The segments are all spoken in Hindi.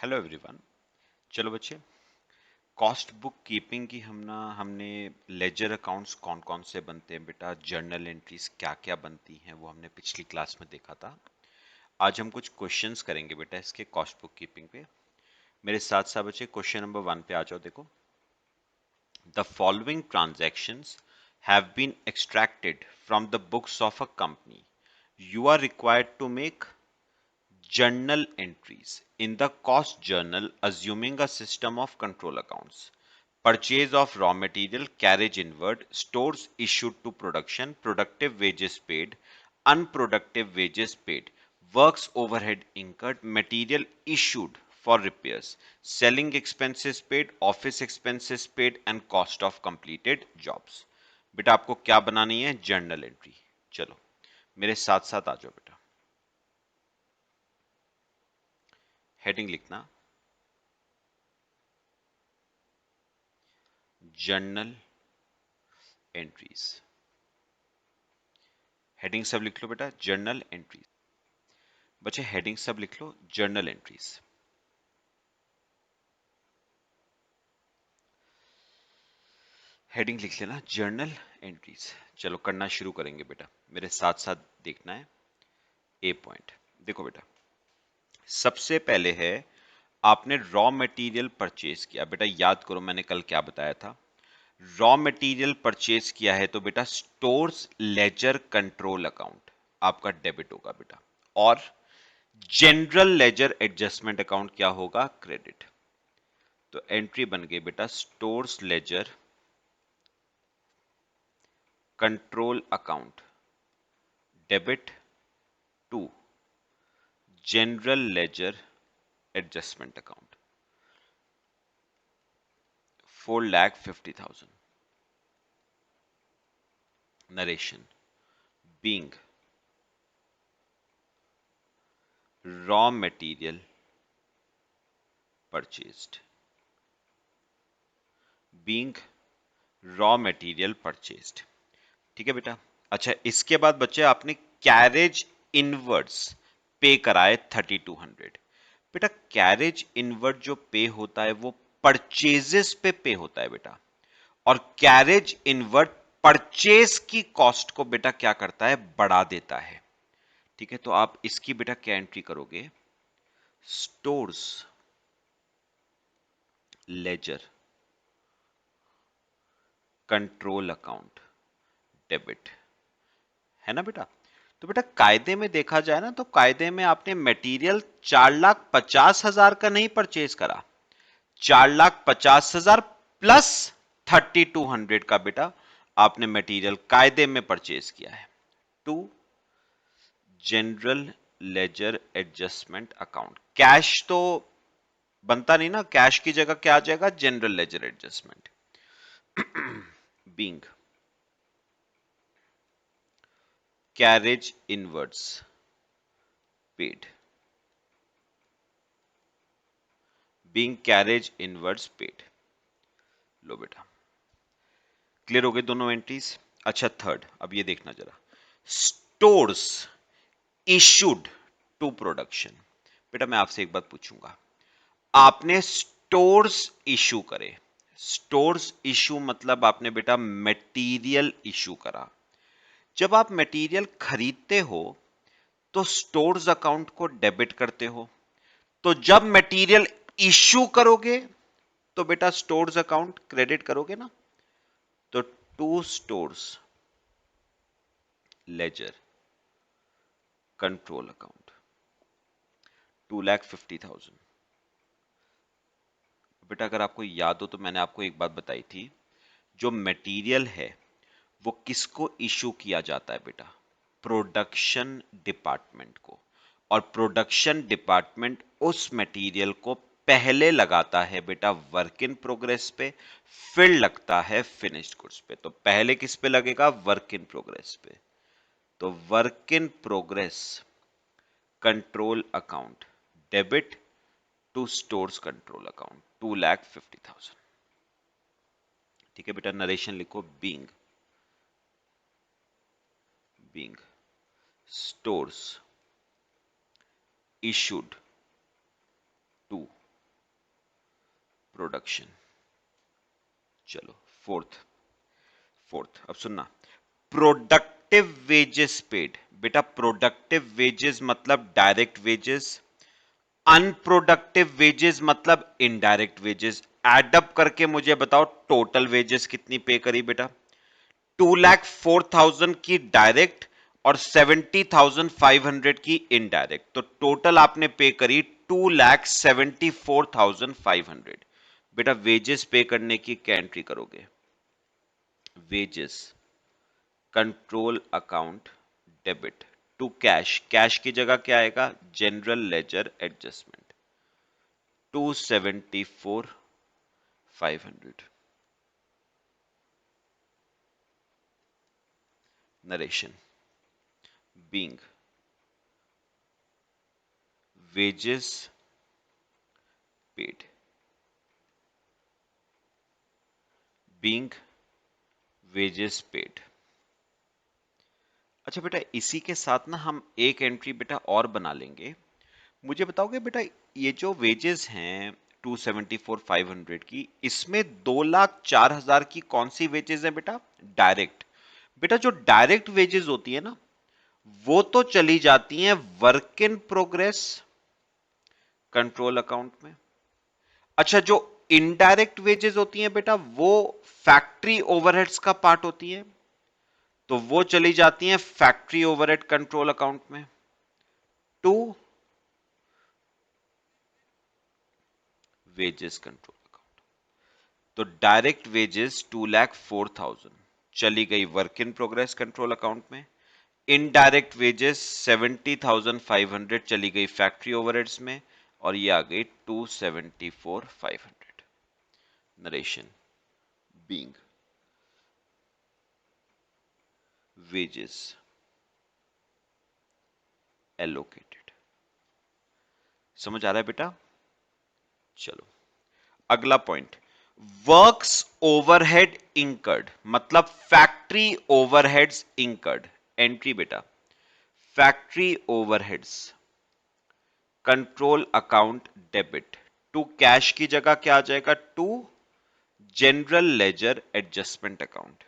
Hello everyone. चलो बच्चे, कॉस्ट बुक कीपिंग की हमने लेजर अकाउंट्स कौन कौन से बनते हैं बेटा, जर्नल एंट्रीज क्या क्या बनती हैं, वो हमने पिछली क्लास में देखा था। आज हम कुछ क्वेश्चंस करेंगे बेटा इसके कॉस्ट बुक कीपिंग पे। मेरे साथ साथ बच्चे क्वेश्चन नंबर 1 पे आ जाओ। देखो, the following transactions have been extracted from the books of a company. You are required to make journal entries in the cost journal assuming a system of control accounts. Purchase of raw material, carriage inward, stores issued to production, productive wages paid, unproductive wages paid, works overhead incurred, material issued for repairs, selling expenses paid, office expenses paid and cost of completed jobs. बेटा आपको क्या बनानी है? Journal entry. चलो मेरे साथ साथ आ जाओ बेटा। हेडिंग लिखना जर्नल एंट्रीज। हेडिंग सब लिख लो बेटा, जर्नल एंट्रीज। बच्चे हेडिंग सब लिख लो, जर्नल एंट्रीज। हेडिंग लिख लेना, जर्नल एंट्रीज। चलो करना शुरू करेंगे बेटा, मेरे साथ साथ देखना है। ए पॉइंट देखो बेटा, सबसे पहले है आपने रॉ मटेरियल परचेज किया। बेटा याद करो मैंने कल क्या बताया था। रॉ मटेरियल परचेज किया है तो बेटा स्टोर्स लेजर कंट्रोल अकाउंट आपका डेबिट होगा बेटा, और जनरल लेजर एडजस्टमेंट अकाउंट क्या होगा? क्रेडिट। तो एंट्री बन गई बेटा stores ledger control account debit to general ledger adjustment account 4,50,000। Narration being raw material purchased, being raw material purchased. ठीक है बेटा। अच्छा इसके बाद बच्चे आपने कैरेज इनवर्ड्स पे कराए 3,200। बेटा कैरेज इनवर्ड जो पे होता है वो परचेजेस पे पे होता है बेटा, और कैरेज इनवर्ड परचेज की कॉस्ट को बेटा क्या करता है? बढ़ा देता है। ठीक है, तो आप इसकी बेटा क्या एंट्री करोगे? Stores ledger control account debit, है ना बेटा। तो बेटा कायदे में देखा जाए ना, तो कायदे में आपने मटेरियल 4,50,000 का नहीं परचेज करा, 4,50,000 प्लस 3,200 का बेटा आपने मटेरियल कायदे में परचेज किया है to general ledger adjustment account. Cash तो बनता नहीं ना, कैश की जगह क्या आ जाएगा? General ledger adjustment. Being carriage inwards paid, being carriage inwards paid. लो बेटा क्लियर हो गए दोनों एंट्रीज। अच्छा थर्ड, अब ये देखना जरा, स्टोर्स इशूड टू प्रोडक्शन। बेटा मैं आपसे एक बात पूछूंगा, आपने स्टोर्स इशू करे। स्टोर्स इशू मतलब आपने बेटा मटेरियल इशू करा। जब आप मटेरियल खरीदते हो तो स्टोर्स अकाउंट को डेबिट करते हो, तो जब मटेरियल इशू करोगे तो बेटा स्टोर्स अकाउंट क्रेडिट करोगे ना। तो to stores ledger control account 2,50,000। बेटा अगर आपको याद हो तो मैंने आपको एक बात बताई थी, जो मटेरियल है वो किसको इशू किया जाता है बेटा? प्रोडक्शन डिपार्टमेंट को। और प्रोडक्शन डिपार्टमेंट उस मटेरियल को पहले लगाता है बेटा वर्क इन प्रोग्रेस पे, फिर लगता है फिनिश्ड गुड्स पे। तो पहले किस पे लगेगा? वर्क इन प्रोग्रेस पे। तो work in progress control account debit to stores control account 2,50,000। ठीक है बेटा, नरेशन लिखो, being stores issued to production. चलो फोर्थ। अब सुनना, प्रोडक्टिव वेजेस पेड। बेटा प्रोडक्टिव वेजेस मतलब डायरेक्ट वेजेस, अनप्रोडक्टिव वेजेस मतलब इनडायरेक्ट वेजेस। एडअप करके मुझे बताओ टोटल वेजेस कितनी पे करी बेटा। 2,04,000 की डायरेक्ट और 70,500 की इनडायरेक्ट, तो टोटल आपने पे करी 2,74,500। बेटा वेजेस पे करने की क्या एंट्री करोगे? Wages control account debit to cash. Cash की जगह क्या आएगा? General ledger adjustment 274,500। Narration being wages paid, being wages paid. अच्छा बेटा इसी के साथ ना हम एक एंट्री बेटा और बना लेंगे। मुझे बताओगे बेटा ये जो वेजेस हैं 274,500 की, इसमें 2,04,000 की कौन सी वेजेस है बेटा? डायरेक्ट। बेटा जो डायरेक्ट वेजेस होती है ना, वो तो चली जाती हैं work in progress control account में। अच्छा जो इनडायरेक्ट वेजेस होती हैं बेटा, वो फैक्ट्री ओवरहेड्स का पार्ट होती है, तो वो चली जाती हैं फैक्ट्री ओवरहेड कंट्रोल अकाउंट में। टू वेजेस कंट्रोल अकाउंट, तो डायरेक्ट वेजेस 2,04,000 चली गई work in progress control account में। इनडायरेक्ट वेजेस 70,500 चली गई फैक्ट्री ओवरहेड्स में, और ये आ गई 274,500। Narration being wages allocated. समझ आ रहा है बेटा? चलो अगला पॉइंट, वर्क्स ओवरहेड इंकर्ड मतलब फैक्ट्री ओवरहेड्स इंकर्ड। एंट्री बेटा factory overheads control account debit to cash की जगह क्या आ जाएगा? To general ledger adjustment account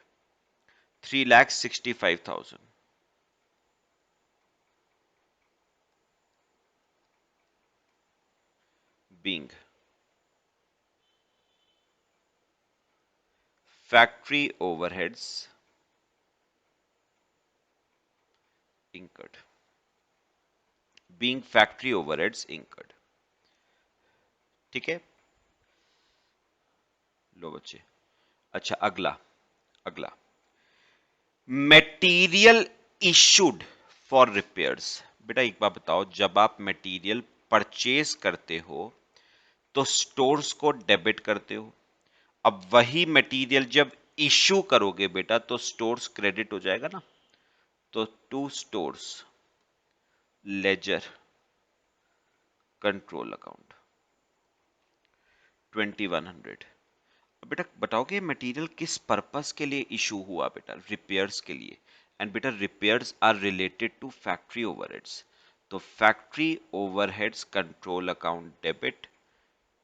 3,65,000। Being factory overheads incurred, being factory overheads incurred। ठीक है लो बच्चे। अच्छा अगला, अगला मटेरियल इशूड फॉर रिपेयर्स। बेटा एक बात बताओ, जब आप मटेरियल परचेज करते हो तो स्टोर्स को डेबिट करते हो, अब वही मटेरियल जब इशू करोगे बेटा तो स्टोर्स क्रेडिट हो जाएगा ना, तो to stores ledger control account 2,100। बेटा बताओगे मटेरियल किस पर्पस के लिए इशू हुआ? बेटा रिपेयर्स के लिए, एंड बेटा repairs are related to factory overheads, तो factory overheads control account debit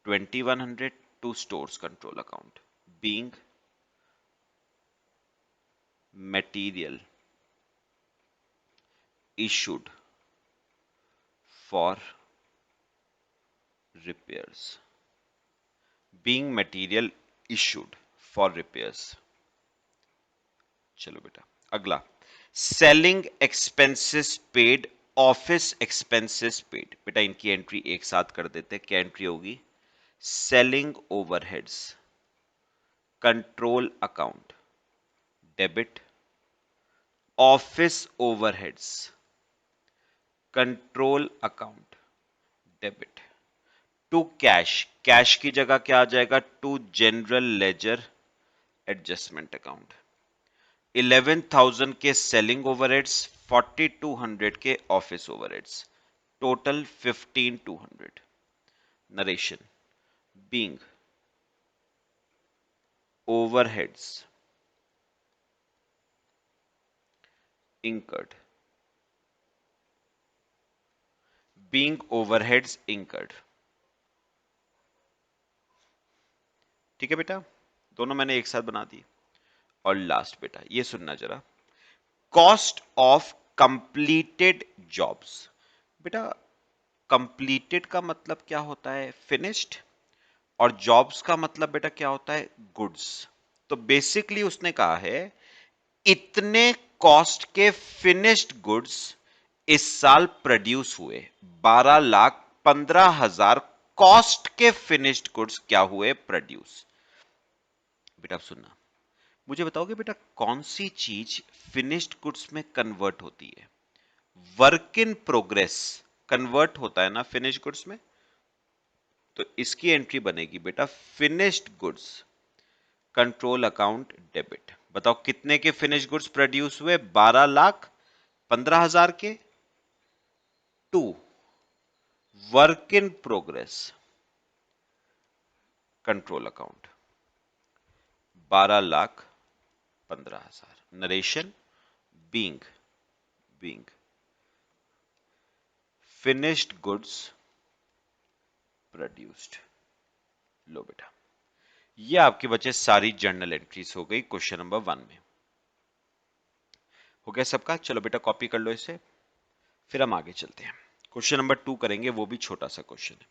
2,100 to stores control account being material issued for repairs, being material issued for repairs। चलो बेटा अगला, selling expenses paid office expenses paid. बेटा इनकी एंट्री एक साथ कर देते हैं, क्या एंट्री होगी? Selling overheads control account debit office overheads control account debit to cash. Cash की जगह क्या आ जाएगा? To general ledger adjustment account 11,000 के सेलिंग ओवरहेड्स, 4,200 के office overheads, total 15,200। Narration being overheads incurred, being overheads incurred। ठीक है बेटा, दोनों मैंने एक साथ बना दी। और लास्ट बेटा ये सुनना जरा, कॉस्ट ऑफ कंप्लीटेड जॉब्स। बेटा कंप्लीटेड का मतलब क्या होता है? फिनिश्ड। और जॉब्स का मतलब बेटा क्या होता है? गुड्स। तो बेसिकली उसने कहा है इतने कॉस्ट के फिनिश्ड गुड्स इस साल प्रोड्यूस हुए, 12,15,000 कॉस्ट के फिनिश्ड गुड्स क्या हुए? प्रोड्यूस। बेटा आप सुनना, मुझे बताओगे बेटा कौन सी चीज फिनिश्ड गुड्स में कन्वर्ट होती है? वर्क इन प्रोग्रेस कन्वर्ट होता है ना फिनिश्ड गुड्स में, तो इसकी एंट्री बनेगी बेटा finished goods control account debit. बताओ कितने के फिनिश गुड्स प्रोड्यूस हुए? 12,15,000 के। To work in progress control account 12,15,000। Narration being finished goods produced. लो बेटा, ये आपके बच्चे सारी जर्नल एंट्रीज हो गई क्वेश्चन नंबर 1 में। हो गया सबका? चलो बेटा कॉपी कर लो इसे, फिर हम आगे चलते हैं। क्वेश्चन नंबर 2 करेंगे, वो भी छोटा सा क्वेश्चन है।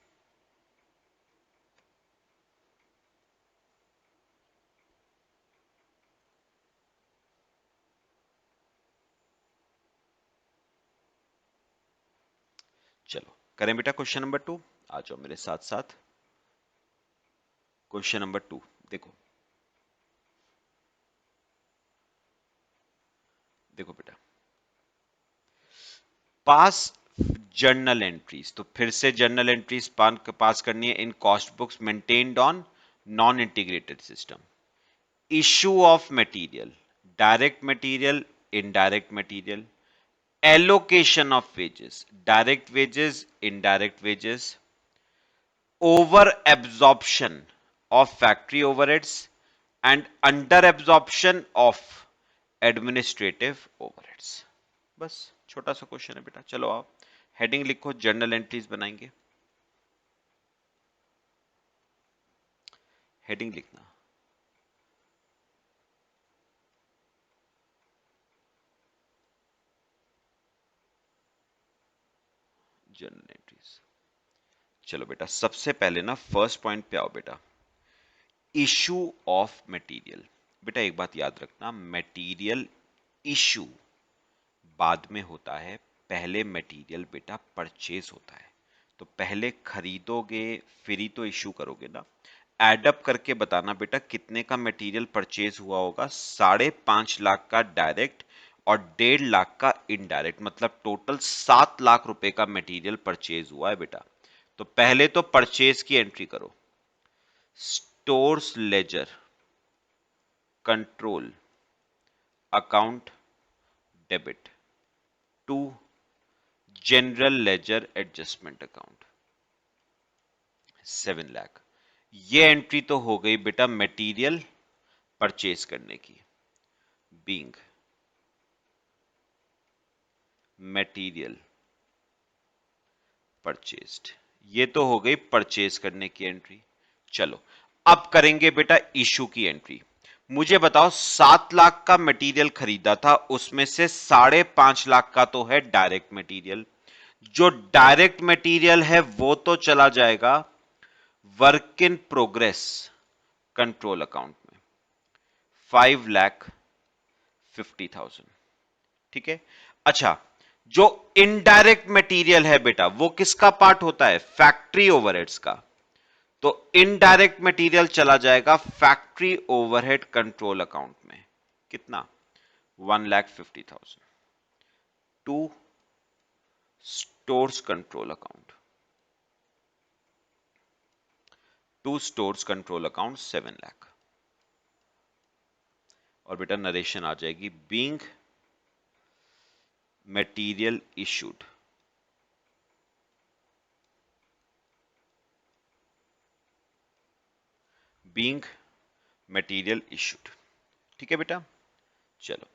चलो करें बेटा क्वेश्चन नंबर 2, आ जाओ मेरे साथ साथ। क्वेश्चन नंबर 2 देखो, देखो बेटा, पास जर्नल एंट्रीज। तो फिर से जर्नल एंट्रीज पास करनी है in cost books maintained on non integrated system. Issue of material, direct material, indirect material, allocation of wages, direct wages, indirect wages, over absorption of factory overheads and under absorption of administrative overheads. बस छोटा सा क्वेश्चन है बेटा। चलो आप हेडिंग लिखो, जर्नल एंट्रीज बनाएंगे। हेडिंग लिखना, जर्नल एंट्रीज। चलो बेटा सबसे पहले ना फर्स्ट पॉइंट पे आओ बेटा, इशू ऑफ मटेरियल। बेटा एक बात याद रखना, मटेरियल इशू बाद में होता है, पहले मटेरियल बेटा परचेज होता है। तो पहले खरीदोगे फिर ही तो इशू करोगे ना। एडअप करके बताना बेटा कितने का मटेरियल परचेज हुआ होगा। 5.5 लाख का डायरेक्ट और 1.5 लाख का इनडायरेक्ट, मतलब टोटल 7 लाख रुपए का मटेरियल परचेज हुआ है बेटा। तो पहले तो परचेज की एंट्री करो, stores ledger control account debit to general ledger adjustment account 7 lakh. ये एंट्री तो हो गई बेटा मटेरियल परचेज करने की, बीइंग मटेरियल परचेज्ड। ये तो हो गई परचेज करने की एंट्री। चलो अब करेंगे बेटा इशू की एंट्री। मुझे बताओ 7 लाख का मटेरियल खरीदा था, उसमें से 5.5 लाख का तो है डायरेक्ट मटेरियल। जो डायरेक्ट मटेरियल है वो तो चला जाएगा work in progress control account में, 5,50,000। ठीक है। अच्छा, जो इनडायरेक्ट मटेरियल है बेटा वो किसका पार्ट होता है? फैक्ट्री ओवरहेड्स का। तो इनडायरेक्ट मटेरियल चला जाएगा फैक्ट्री ओवरहेड कंट्रोल अकाउंट में। कितना? 1,50,000 to stores control account, to stores control account 7 lakh. और बेटा नरेशन आ जाएगी, being material issued, being material issued. ठीक है बेटा। चलो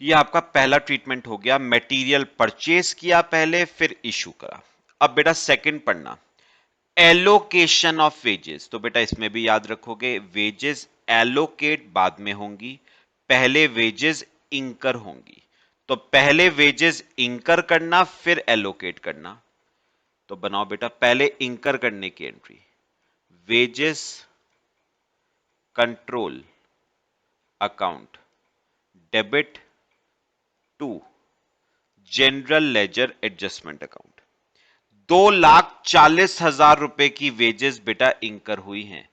ये आपका पहला ट्रीटमेंट हो गया, मटेरियल परचेज किया पहले फिर इशू करा। अब बेटा सेकंड पढ़ना, एलोकेशन ऑफ वेजेस, तो बेटा इसमें भी याद रखोगे वेजेस एलोकेट बाद में होंगी, पहले वेजेस इंकर होंगी। तो पहले वेजेस इंकर करना फिर एलोकेट करना। तो बनाओ बेटा पहले इंकर करने की entry, wages control account debit to general ledger adjustment account. 2,40,000 रुपए की वेजेस बेटा इंकर हुई हैं।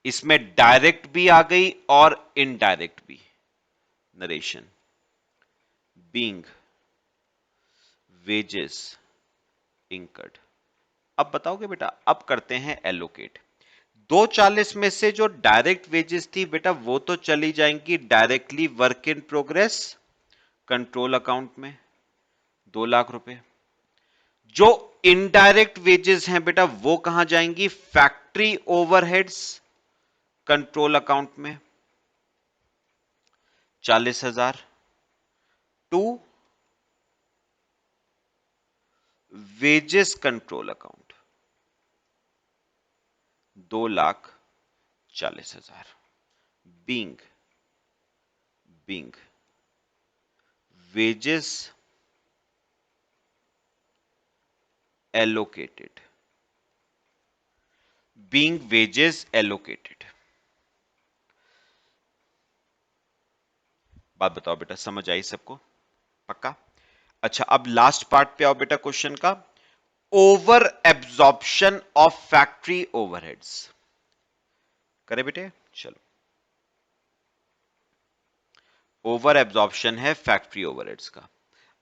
इसमें डायरेक्ट भी आ गई और इनडायरेक्ट भी। Narration being wages incurred. अब बताओगे बेटा, अब करते हैं एलोकेट। 240 में से जो डायरेक्ट वेजेस थी बेटा वो तो चली जाएंगी directly work in progress control account में, 2 लाख रुपए। जो इनडायरेक्ट वेजेस हैं बेटा वो कहां जाएंगी, फैक्ट्री ओवरहेड्स कंट्रोल अकाउंट में 40,000 to wages control account 2,40,000 being wages allocated, being wages allocated। बात बताओ बेटा, समझ आई सबको? पक्का? अच्छा, अब लास्ट पार्ट पे आओ बेटा क्वेश्चन का, over absorption of factory overheads. करे बेटे, चलो। ओवर एब्जॉर्प्शन है फैक्ट्री ओवरहेड्स का।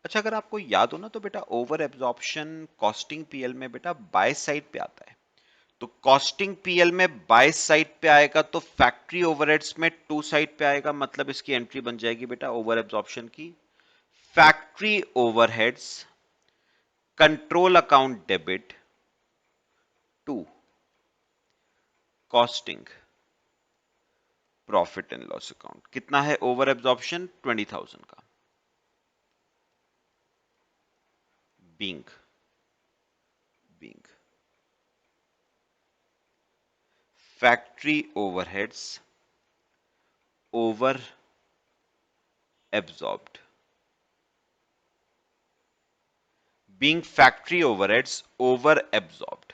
अच्छा, अगर आपको याद हो ना तो बेटा ओवर एब्जॉर्प्शन कॉस्टिंग पीएल में बेटा बाय साइड पे आता है। तो कॉस्टिंग पीएल में बाय साइड पे आएगा तो फैक्ट्री ओवरहेड्स में टू साइड पे आएगा, मतलब इसकी एंट्री बन जाएगी बेटा ओवर एब्जॉर्प्शन की, factory overheads control account debit to costing profit and loss account. कितना है ओवर एब्जॉर्प्शन? 20,000 का। Being factory overheads over absorbed, being factory overheads over absorbed.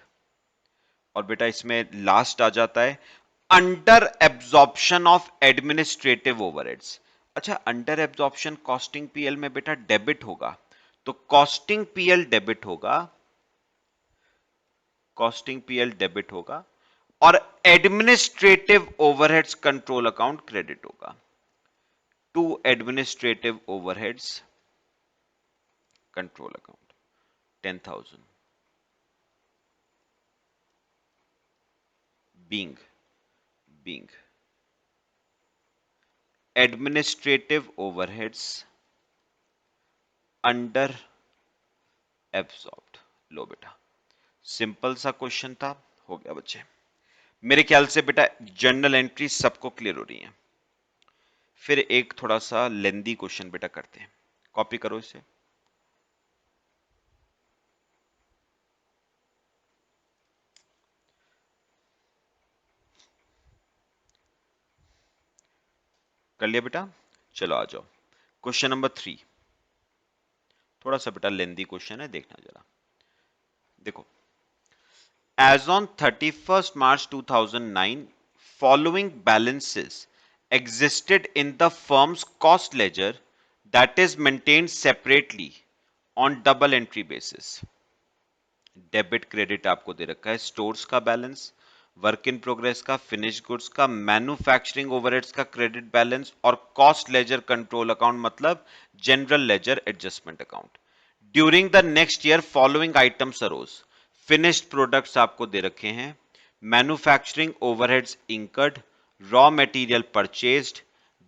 और बेटा इसमें लास्ट आ जाता है under absorption of administrative overheads. अच्छा, अंडर एब्जॉर्प्शन कॉस्टिंग पीएल में बेटा डेबिट होगा, तो कॉस्टिंग पीएल डेबिट होगा, कॉस्टिंग पीएल डेबिट होगा, और administrative overheads control account credit होगा to administrative overheads control account 10,000 being administrative overheads under absorbed. लो बेटा, सिंपल सा क्वेश्चन था, हो गया बच्चे। मेरे ख्याल से बेटा जर्नल एंट्री सबको क्लियर हो रही है। फिर एक थोड़ा सा लेंदी क्वेश्चन बेटा करते हैं, कॉपी करो इसे। कर लिया बेटा? चलो आ जाओ, क्वेश्चन नंबर 3। थोड़ा सा बेटा लेंदी क्वेश्चन है, देखना जरा। देखो, as on 31st March 2009, following balances existed in the firm's cost ledger that is maintained separately on double entry basis। Debit credit आपको दे रखा है, स्टोर्स का बैलेंस, वर्क इन प्रोग्रेस का, फिनिश गुड्स का, मैन्युफैक्चरिंग ओवरहेड्स का क्रेडिट बैलेंस, और कॉस्ट लेजर कंट्रोल अकाउंट मतलब general ledger adjustment account. During the next year following items arose. Finished products आपको दे रखे हैं, manufacturing overheads incurred, raw material purchased,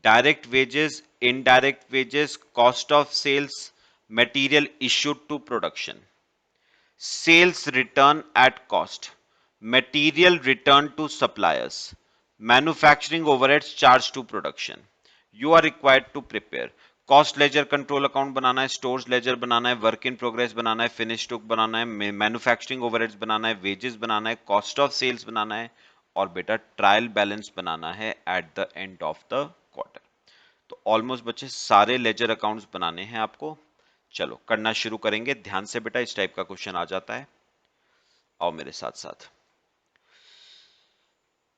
direct wages, indirect wages, cost of sales, material issued to production, sales return at cost, material return to suppliers, manufacturing overheads charged to production। You are required to prepare cost ledger control account बनाना है, स्टोर्स लेजर बनाना है, वर्क इन प्रोग्रेस बनाना है, फिनिश स्टॉक बनाना है, मैन्युफैक्चरिंग ओवरहेड्स बनाना है, वेजेस बनाना है, कॉस्ट ऑफ सेल्स बनाना है और बेटा ट्रायल बैलेंस बनाना है at the end of the quarter. तो ऑलमोस्ट बच्चे सारे लेजर अकाउंट्स बनाने हैं आपको। चलो करना शुरू करेंगे ध्यान से बेटा, इस टाइप का क्वेश्चन आ जाता है। आओ मेरे साथ साथ।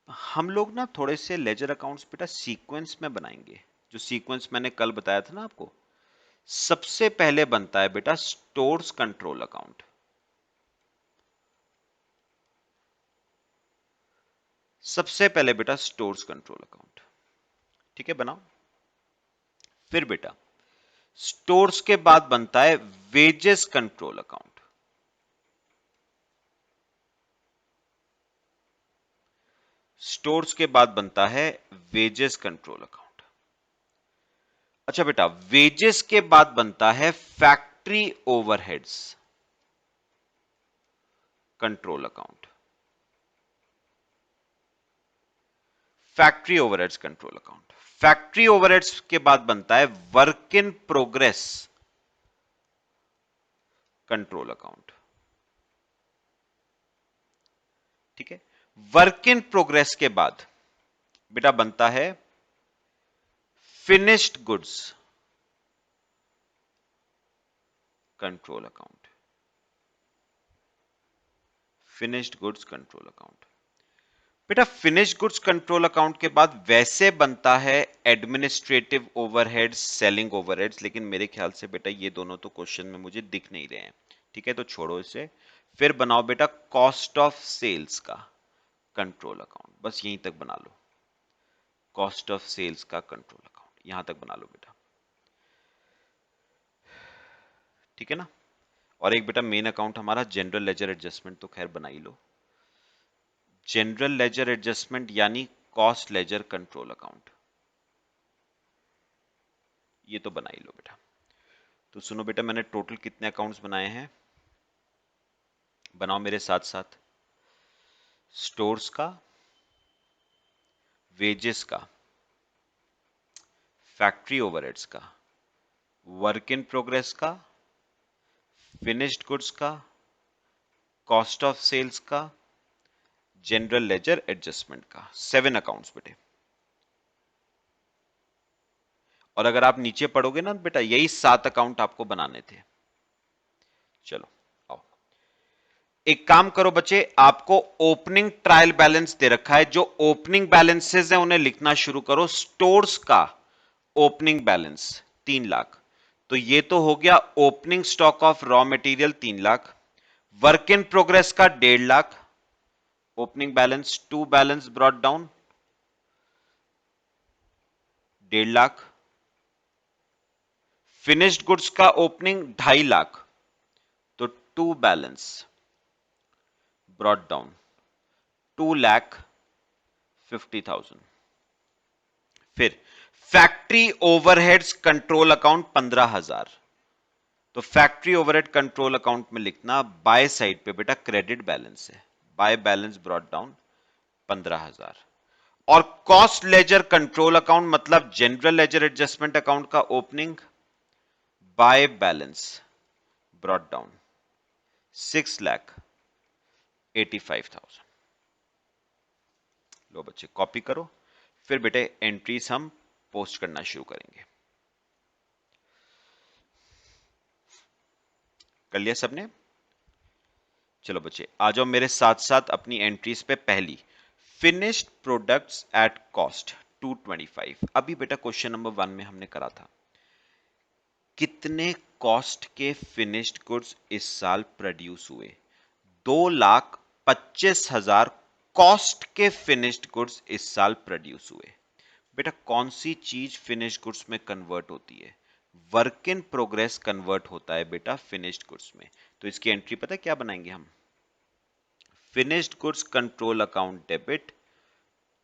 हम लोग ना थोड़े से लेजर अकाउंट्स बेटा सीक्वेंस में बनाएंगे। जो सीक्वेंस मैंने कल बताया था ना आपको, सबसे पहले बनता है बेटा स्टोर्स कंट्रोल अकाउंट। सबसे पहले बेटा स्टोर्स कंट्रोल अकाउंट, ठीक है बनाओ। फिर बेटा स्टोर्स के बाद बनता है वेजेस कंट्रोल अकाउंट। स्टोर्स के बाद बनता है वेजेस कंट्रोल अकाउंट। अच्छा बेटा वेजेस के बाद बनता है factory overheads control account. Factory overheads control account. Factory overheads के बाद बनता है work in progress control account. ठीक है, वर्क इन प्रोग्रेस के बाद बेटा बनता है finished goods control account. Finished goods control account. बेटा फिनिश्ड गुड्स कंट्रोल अकाउंट के बाद वैसे बनता है एडमिनिस्ट्रेटिव ओवरहेड्स, सेलिंग ओवरहेड्स, लेकिन मेरे ख्याल से बेटा ये दोनों तो क्वेश्चन में मुझे दिख नहीं रहे हैं। ठीक है, तो छोड़ो इसे। फिर बनाओ बेटा कॉस्ट ऑफ सेल्स का कंट्रोल अकाउंट, बस यहीं तक बना लो। कॉस्ट ऑफ सेल्स का कंट्रोल अकाउंट यहां तक बना लो बेटा, ठीक है ना। और एक बेटा मेन अकाउंट हमारा जनरल लेजर एडजस्टमेंट तो खैर बना ही लो। जनरल लेजर एडजस्टमेंट यानी कॉस्ट लेजर कंट्रोल अकाउंट, ये तो बना ही लो बेटा। तो सुनो बेटा मैंने टोटल कितने अकाउंट्स बनाए हैं, बनाओ मेरे साथ साथ। स्टोर्स का, वेजेस का, फैक्ट्री ओवरहेड्स का, वर्क इन प्रोग्रेस का, फिनिश्ड गुड्स का, कॉस्ट ऑफ सेल्स का, जनरल लेजर एडजस्टमेंट का। 7 अकाउंट्स बेटे। और अगर आप नीचे पढ़ोगे ना बेटा, यही 7 अकाउंट आपको बनाने थे। चलो आओ, एक काम करो बच्चे, आपको ओपनिंग ट्रायल बैलेंस दे रखा है। जो ओपनिंग बैलेंसेस हैं उन्हें लिखना शुरू करो। स्टोर्स का ओपनिंग बैलेंस 3 लाख, तो ये तो हो गया opening stock of raw material 3 lakh. Work in progress का 1.5 lakh opening balance, to balance brought down 1.5 lakh. Finished goods का ओपनिंग 2.5 लाख, तो टू बैलेंस ब्रॉट डाउन 2,50,000। फिर फैक्ट्री ओवरहेड्स कंट्रोल अकाउंट 15,000, तो फैक्ट्री ओवरहेड कंट्रोल अकाउंट में लिखना बाय साइड पे बेटा क्रेडिट बैलेंस है, बाय बैलेंस ब्रॉट डाउन 15,000। और कॉस्ट लेजर कंट्रोल अकाउंट मतलब जनरल लेजर एडजस्टमेंट अकाउंट का opening by balance brought down 6,85,000। लो बच्चे कॉपी करो, फिर बेटे एंट्रीज हम पोस्ट करना शुरू करेंगे। कर लिया सबने? चलो बच्चे आ जाओ मेरे साथ साथ अपनी एंट्रीज पे। पहली, फिनिश्ड प्रोडक्ट्स एट कॉस्ट 225। अभी बेटा क्वेश्चन नंबर 1 में हमने करा था कितने कॉस्ट के फिनिश्ड गुड्स इस साल प्रोड्यूस हुए। 2,25,000 कॉस्ट के फिनिश्ड गुड्स इस साल प्रोड्यूस हुए। बेटा कौन सी चीज फिनिश्ड गुड्स में कन्वर्ट होती है? वर्क इन प्रोग्रेस कन्वर्ट होता है बेटा फिनिश्ड गुड्स में। तो इसकी एंट्री पता है क्या बनाएंगे हम? Finished goods control account debit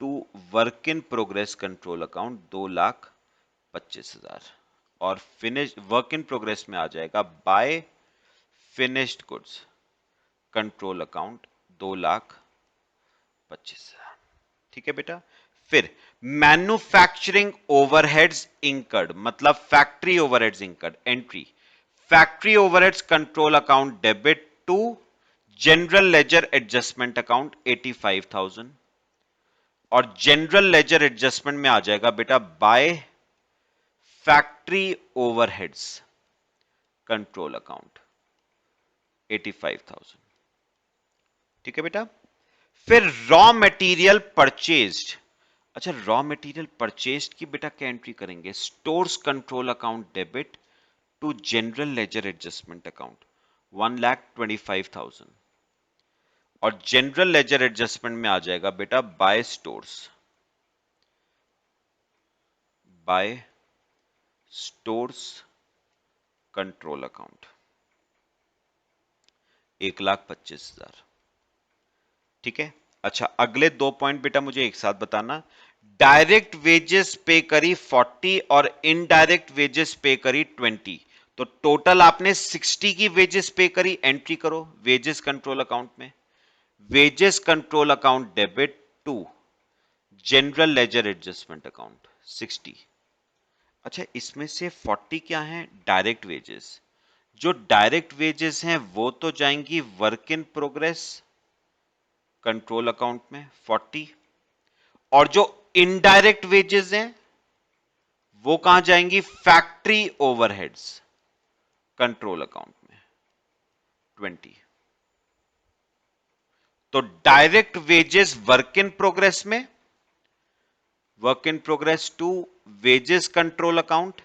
to work in progress control account 2,25,000, और फिनिश वर्क इन प्रोग्रेस में आ जाएगा by finished goods control account 2,25,000। ठीक है बेटा, फिर मैन्युफैक्चरिंग ओवरहेड्स इंकर्ड, मतलब factory overheads incurred, entry factory overheads control account debit to general ledger adjustment account 85,000, और जनरल लेजर एडजस्टमेंट में आ जाएगा बेटा by factory overheads control account 85,000। ठीक है बेटा। फिर रॉ मटेरियल परचेज्ड, अच्छा रॉ मटेरियल परचेज्ड की बेटा क्या एंट्री करेंगे, stores control account debit to general ledger adjustment account 1,25,000, और जनरल लेजर एडजस्टमेंट में आ जाएगा बेटा by stores, by stores control account 1,25,000। ठीक है। अच्छा अगले दो पॉइंट बेटा मुझे एक साथ बताना, डायरेक्ट वेजेस पे करी 40 और इनडायरेक्ट वेजेस पे करी 20, तो टोटल आपने 60 की वेजेस पे करी, एंट्री करो वेजेस कंट्रोल अकाउंट में, wages control account debit to general ledger adjustment account 60। अच्छा इसमें से 40 क्या है, डायरेक्ट वेजेस, जो डायरेक्ट वेजेस हैं वो तो जाएंगी work in progress control account में 40, और जो इनडायरेक्ट वेजेस हैं वो कहां जाएंगी, फैक्ट्री ओवरहेड्स कंट्रोल अकाउंट में 20। तो direct wages work in progress में, work in progress to wages control account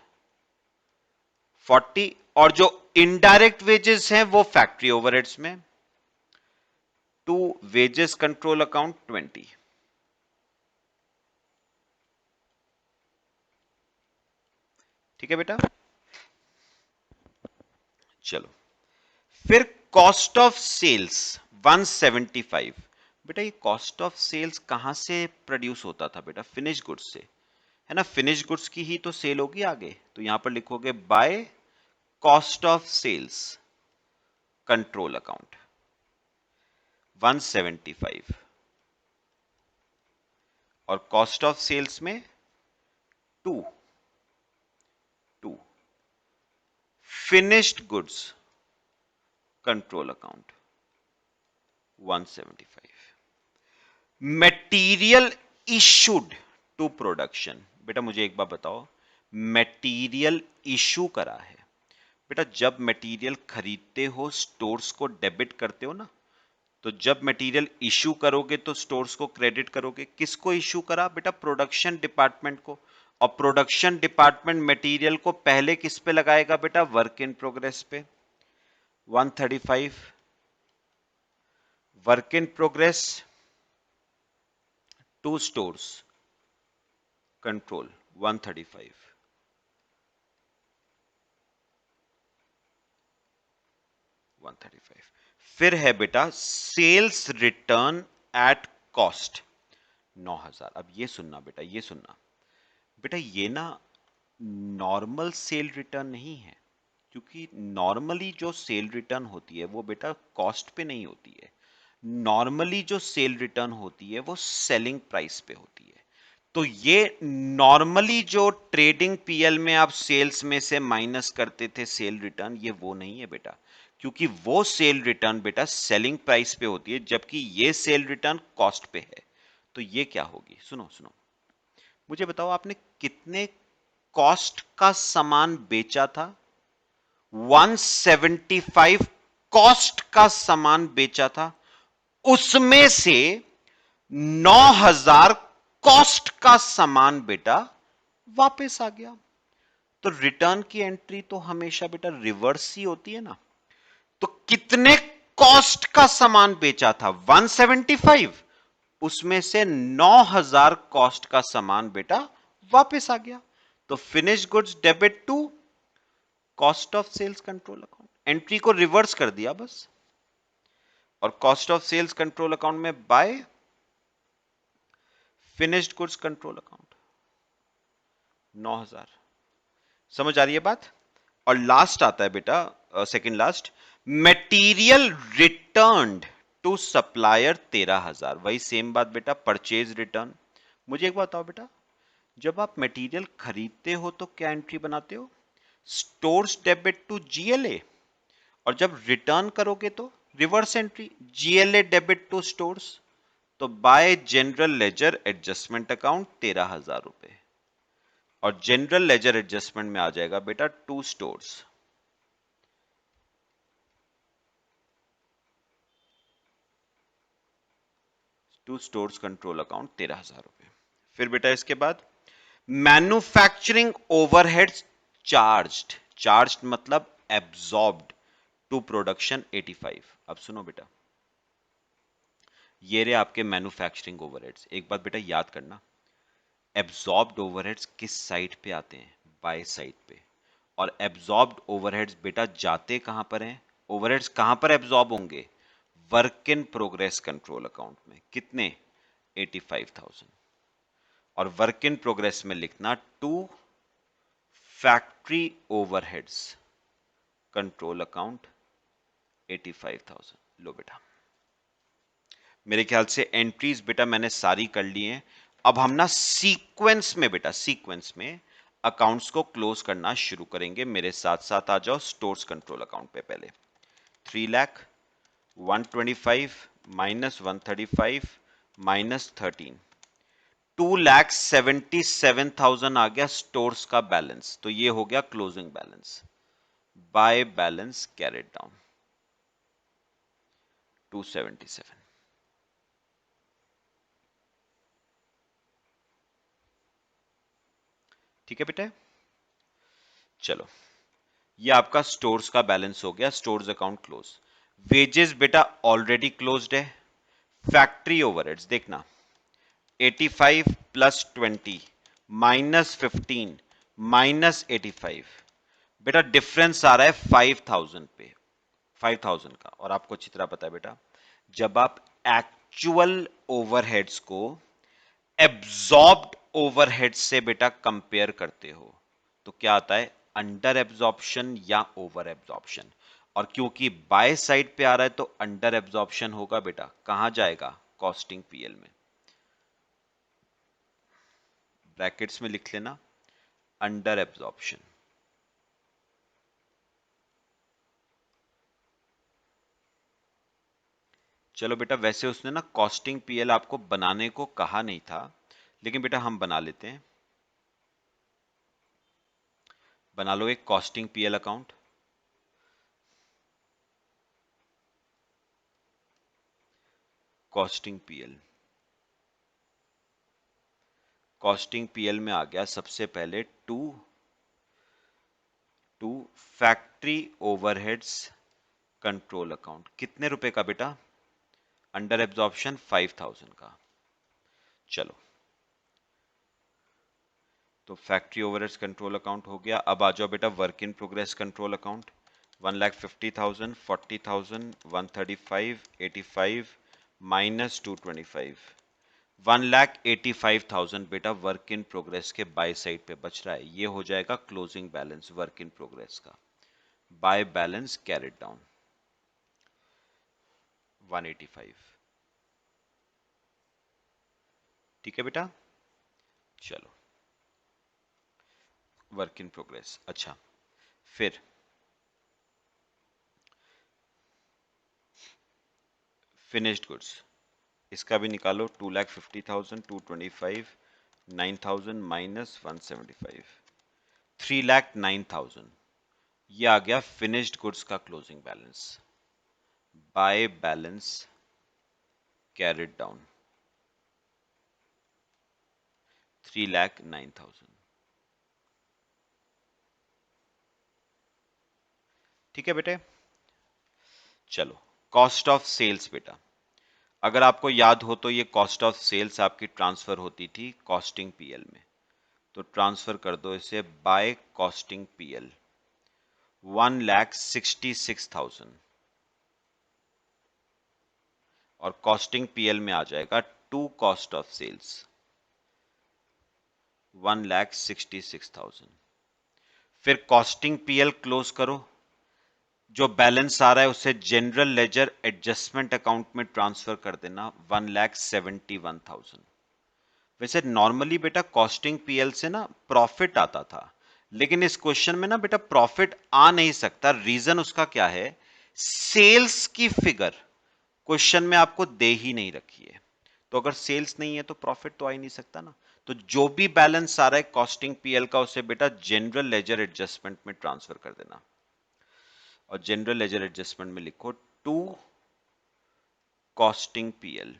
40, और जो इनडायरेक्ट वेजेस हैं वो फैक्ट्री ओवरहेड्स में टू वेजेस कंट्रोल अकाउंट 20। ठीक है बेटा। चलो फिर कॉस्ट ऑफ सेल्स 175, बेटा ये कॉस्ट ऑफ सेल्स कहां से प्रोड्यूस होता था बेटा, फिनिश गुड्स से, है ना, फिनिश गुड्स की ही तो सेल होगी आगे, तो यहां पर लिखोगे by cost of sales control account 175, और कॉस्ट ऑफ सेल्स में 2 finished goods control account 175, material issued to production, बेटा मुझे एक बात बताओ, मटेरियल इशू करा है, बेटा जब मटेरियल खरीदते हो स्टोर्स को डेबिट करते हो ना, तो जब मटेरियल इशू करोगे तो स्टोर्स को क्रेडिट करोगे, किसको इशू करा बेटा, प्रोडक्शन डिपार्टमेंट को, और प्रोडक्शन डिपार्टमेंट मटेरियल को पहले किस पे लगाएगा बेटा, वर्क इन प्रोग्रेस पे 135, work in progress to stores control 135, फिर है बेटा सेल्स रिटर्न एट कॉस्ट 9,000। अब ये सुनना बेटा, ये सुनना बेटा, ये ना नॉर्मल सेल रिटर्न नहीं है, क्योंकि नॉर्मली जो सेल रिटर्न होती है वो बेटा कॉस्ट पे नहीं होती है, नॉर्मली जो सेल रिटर्न होती है वो सेलिंग प्राइस पे होती है। तो ये नॉर्मली जो ट्रेडिंग पीएल में आप सेल्स में से माइनस करते थे सेल रिटर्न, ये वो नहीं है बेटा, क्योंकि वो सेल रिटर्न बेटा सेलिंग प्राइस पे होती है, जबकि ये सेल रिटर्न कॉस्ट पे है। तो ये क्या होगी, सुनो सुनो, मुझे बताओ आपने कितने कॉस्ट का सामान बेचा था, 175 कॉस्ट का सामान बेचा था, उसमें से 9,000 कॉस्ट का सामान बेटा वापस आ गया। तो रिटर्न की एंट्री तो हमेशा बेटा रिवर्स ही होती है ना, तो कितने कॉस्ट का सामान बेचा था 175, उसमें से 9,000 कॉस्ट का सामान बेटा वापस आ गया, तो finish goods debit to cost of sales control account, entry को रिवर्स कर दिया बस, और cost of sales control account में by finished goods control account 9,000। समझ आ रही है बात। और लास्ट आता है बेटा, second last, material returned to supplier 13,000, वही सेम बात बेटा, परचेज रिटर्न मुझे एक बात बताओ बेटा, जब आप मटेरियल खरीदते हो तो क्या एंट्री बनाते हो? स्टोर्स डेबिट टू जीएलए, और जब रिटर्न करोगे तो reverse entry, GLA debit to stores. तो by general ledger adjustment account 13,000 रुपए, और जनरल लेजर एडजस्टमेंट में आ जाएगा बेटा to stores, to stores control account 13,000 रुपए। फिर बेटा इसके बाद मैन्युफैक्चरिंग ओवरहेड्स चार्ज्ड, चार्ज्ड मतलब एब्जॉर्ब्ड टू प्रोडक्शन 85। अब सुनो बेटा, ये रहे आपके मैन्युफैक्चरिंग ओवरहेड्स। एक बात बेटा याद करना, एब्जॉर्ब्ड ओवरहेड्स किस साइड पे आते हैं? बाय साइड पे। और एब्जॉर्ब्ड ओवरहेड्स बेटा जाते कहां पर हैं? ओवरहेड्स कहां पर एब्जॉर्ब होंगे? Work in progress control account में। कितने? 85,000। और वर्क इन प्रोग्रेस में लिखना to factory overheads control account 85,000। लो बेटा, मेरे ख्याल से एंट्रीज बेटा मैंने सारी कर ली हैं। अब हम ना सीक्वेंस में बेटा, सीक्वेंस में अकाउंट्स को क्लोज करना शुरू करेंगे। मेरे साथ साथ आ जाओ स्टोर्स कंट्रोल अकाउंट पे। पहले 3 लाख, 125 माइनस 135 माइनस 13, 2,77,000 आ गया स्टोर्स का बैलेंस। तो ये हो गया closing balance. Bye balance carried down 277। ठीक है बेटा, चलो ये आपका स्टोर्स का बैलेंस हो गया, स्टोर्स अकाउंट क्लोज। वेजेस बेटा ऑलरेडी क्लोज्ड है। फैक्ट्री ओवरहेड्स देखना, 85 प्लस 20 माइनस 15 माइनस 85, बेटा डिफरेंस आ रहा है 5,000 पे, 5,000 का। और आपको अच्छी तरह पता है बेटा, जब आप एक्चुअल ओवरहेड्स को एब्जॉर्ब्ड ओवरहेड से बेटा कंपेयर करते हो तो क्या आता है? अंडर एब्जॉर्प्शन या ओवर एब्जॉर्प्शन। और क्योंकि बाय साइड पे आ रहा है तो अंडर एब्जॉर्प्शन होगा बेटा। कहां जाएगा? कॉस्टिंग पीएल में। ब्रैकेट्स में लिख लेना अंडर एब्जॉर्प्शन। चलो बेटा, वैसे उसने ना कॉस्टिंग पीएल आपको बनाने को कहा नहीं था, लेकिन बेटा हम बना लेते हैं। बना लो एक costing PL account. Costing PL, costing PL में आ गया सबसे पहले to factory overheads control account. कितने रुपए का बेटा? अंडर एब्जॉर्प्शन 5,000 का। चलो, तो फैक्ट्री ओवरहेड्स कंट्रोल अकाउंट हो गया। अब आ जाओ बेटा work in progress control account. 1,50,000, 40,000, 135, 85 minus 225, 1,85,000 बेटा वर्क इन प्रोग्रेस के बाय साइड पे बच रहा है। ये हो जाएगा closing balance work in progress का। By balance carried down 185। ठीक है बेटा, चलो वर्क इन प्रोग्रेस। अच्छा, फिर फिनिश्ड गुड्स, इसका भी निकालो। 2,50,000, 225, 9,000 माइनस 175, 3,09,000। ये आ गया फिनिश्ड गुड्स का closing balance. Bye balance carried down 3,09,000। ठीक है बेटे, चलो कॉस्ट ऑफ सेल्स बेटा, अगर आपको याद हो तो ये कॉस्ट ऑफ सेल्स आपकी ट्रांसफर होती थी कॉस्टिंग पीएल में। तो ट्रांसफर कर दो इसे बाय कॉस्टिंग पीएल 1,66,000, और कॉस्टिंग पीएल में आ जाएगा टू कॉस्ट ऑफ सेल्स 1,66,000। फिर कॉस्टिंग पीएल क्लोज करो। जो बैलेंस आ रहा है उसे जनरल लेजर एडजस्टमेंट अकाउंट में ट्रांसफर कर देना 1,71,000। वैसे नॉर्मली बेटा कॉस्टिंग पीएल से ना प्रॉफिट आता था, लेकिन इस क्वेश्चन में ना बेटा प्रॉफिट आ नहीं सकता। रीजन उसका क्या है, सेल्स की फिगर क्वेश्चन में आपको दे ही नहीं रखी है। तो अगर सेल्स नहीं है तो प्रॉफिट तो आ ही नहीं सकता ना। तो जो भी बैलेंस आ रहा है कॉस्टिंग पीएल का, उसे बेटा जनरल लेजर एडजस्टमेंट में ट्रांसफर कर देना। और जनरल लेजर एडजस्टमेंट में लिखो टू कॉस्टिंग पीएल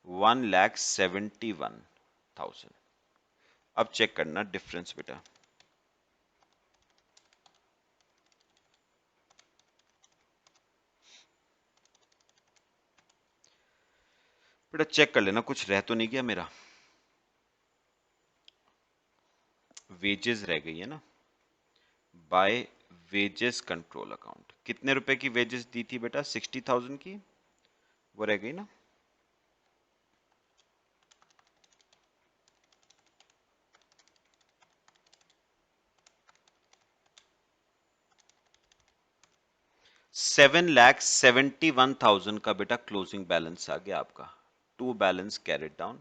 1,71,000। अब चेक करना डिफरेंस बेटा। बेटा चेक कर लेना कुछ रह तो नहीं गया मेरा। वेजेस रह गई है ना, बाय वेजेस कंट्रोल अकाउंट। कितने रुपए की वेजेस दी थी बेटा, 60,000 की, वो रह गई ना। $7,71,000 का बेटा क्लोजिंग बैलेंस आ गया आपका। To balance carried down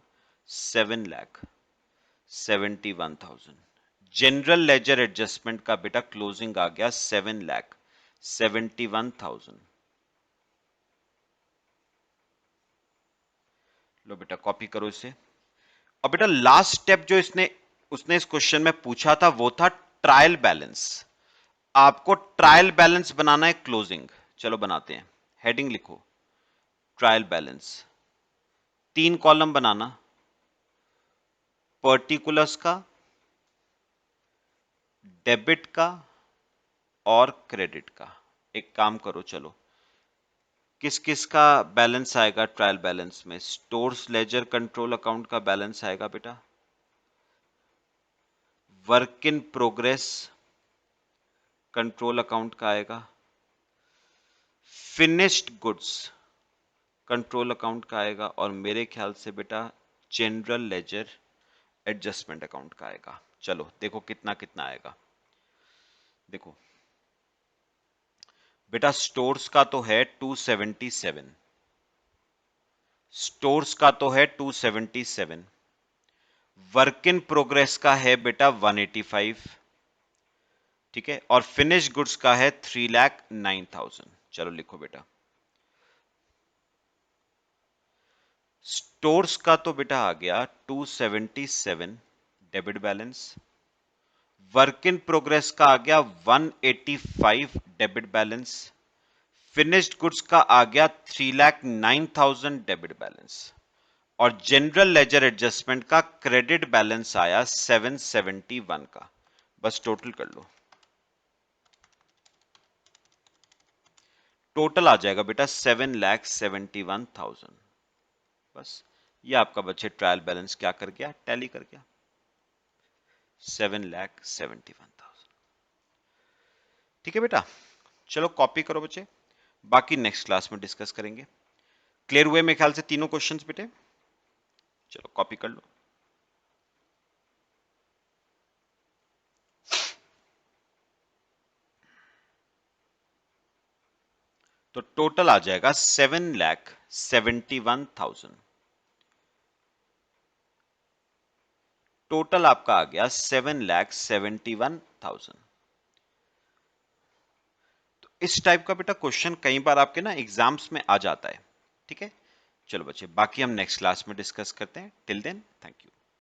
7,71,000। General ledger adjustment का बेटा क्लोजिंग आ गया 7,71,000। लो बेटा कॉपी करो इसे। और बेटा लास्ट स्टेप जो इसने उसने इस क्वेश्चन में पूछा था वो था ट्रायल बैलेंस। आपको ट्रायल बैलेंस बनाना है क्लोजिंग। चलो बनाते हैं। हेडिंग लिखो ट्रायल बैलेंस। 3 कॉलम बनाना, पर्टिकुलर्स का, डेबिट का और क्रेडिट का। एक काम करो चलो, किस किस का बैलेंस आएगा ट्रायल बैलेंस में। स्टोर्स लेजर कंट्रोल अकाउंट का बैलेंस आएगा बेटा, work in progress control account का आएगा, फिनिश्ड गुड्स कंट्रोल अकाउंट का आएगा, और मेरे ख्याल से बेटा जनरल लेजर एडजस्टमेंट अकाउंट का आएगा। चलो देखो कितना कितना आएगा। देखो बेटा स्टोर्स का तो है 277, स्टोर्स का तो है 277, वर्क इन प्रोग्रेस का है बेटा 185, ठीक है, और फिनिश गुड्स का है 3,09,000। चलो लिखो बेटा। स्टोर्स का तो बेटा आ गया 277 debit balance, work in progress का आ गया 185 डेबिट बैलेंस, फिनिश्ड गुड्स का आ गया 3,09,000 डेबिट बैलेंस, और जनरल लेजर एडजस्टमेंट का क्रेडिट बैलेंस आया 771 का। बस टोटल कर लो, टोटल आ जाएगा बेटा 7,71,000। बस ये आपका बच्चे ट्रायल बैलेंस क्या कर गया, टैली कर गया 7,71,000। ठीक है बेटा, चलो कॉपी करो बच्चे, बाकी नेक्स्ट क्लास में डिस्कस करेंगे। क्लियर हुए मेरे ख्याल से तीनों क्वेश्चंस बेटे। चलो कॉपी कर लो। तो टोटल आ जाएगा 7,71,000। टोटल आपका आ गया 7,71,000। तो इस टाइप का बेटा क्वेश्चन कई बार आपके ना एग्जाम्स में आ जाता है। ठीक है, चलो बच्चे बाकी हम नेक्स्ट क्लास में डिस्कस करते हैं। Till then thank you.